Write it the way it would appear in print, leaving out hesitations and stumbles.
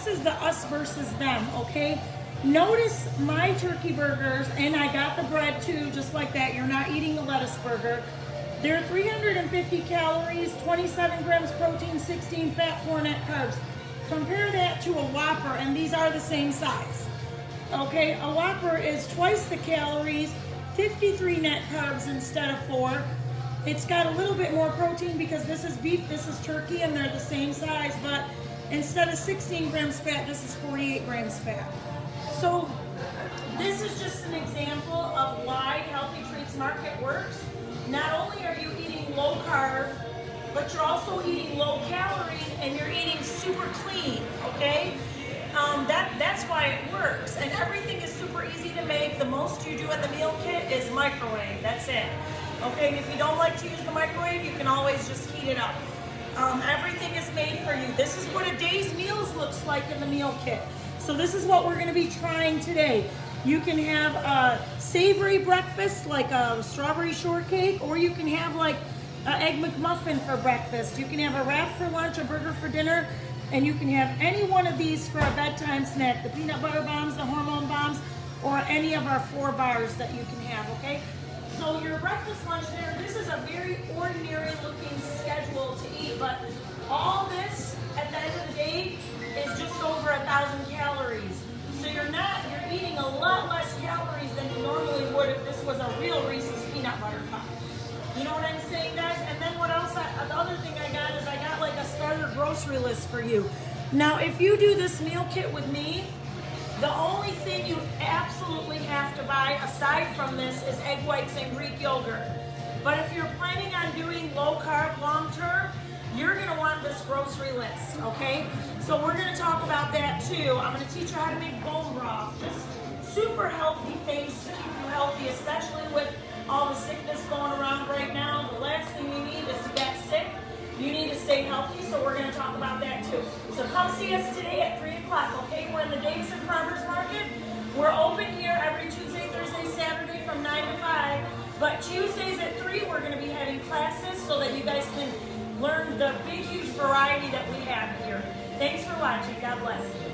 this is the us versus them, okay? Notice my turkey burgers, and I got the bread too, just like that. You're not eating the lettuce burger. They're 350 calories, 27 grams protein, 16 fat, 4 net carbs. Compare that to a Whopper, and these are the same size. Okay, a Whopper is twice the calories, 53 net carbs instead of 4. It's got a little bit more protein because this is beef, this is turkey, and they're the same size, but instead of 16 grams fat, this is 48 grams fat. So this is just an example of why Healthy Treats Market works. Not only are you eating low carb, but you're also eating low calorie and you're eating super clean, okay? That's why it works. And everything is super easy to make. The most you do in the meal kit is microwave, that's it. Okay, and if you don't like to use the microwave, you can always just heat it up. Everything is made for you. This is what a day's meals looks like in the meal kit. So this is what we're gonna be trying today. You can have a savory breakfast like a strawberry shortcake, or you can have like an Egg McMuffin for breakfast. You can have a wrap for lunch, a burger for dinner, and you can have any one of these for a bedtime snack. The peanut butter bombs, the hormone bombs, or any of our 4 bars that you can have, okay? So your breakfast, lunch, dinner, this is a very ordinary looking schedule to eat, but all this at the end of the day is just over 1,000 calories. So you're eating a lot less calories than you normally would if this was a real Reese's peanut butter cup. You know what I'm saying, guys? And then what else? The other thing I got is I got like a starter grocery list for you. Now, if you do this meal kit with me, the only thing you absolutely have to buy aside from this is egg whites and Greek yogurt. But if you're planning on doing low carb long term, you're gonna want this grocery list, okay? So we're gonna talk about that too. I'm gonna teach you how to make bone broth. Just super healthy things to keep you healthy, especially with all the sickness going around right now. The last thing you need is to get sick. You need to stay healthy, so we're gonna talk about that too. So come see us today at 3 o'clock, okay? We're in the Davison Farmers Market. We're open here every Tuesday, Thursday, Saturday from 9 to 5. But Tuesdays at 3, we're gonna be having classes so that you guys can learn the big, huge variety that we have here. Thanks for watching. God bless you.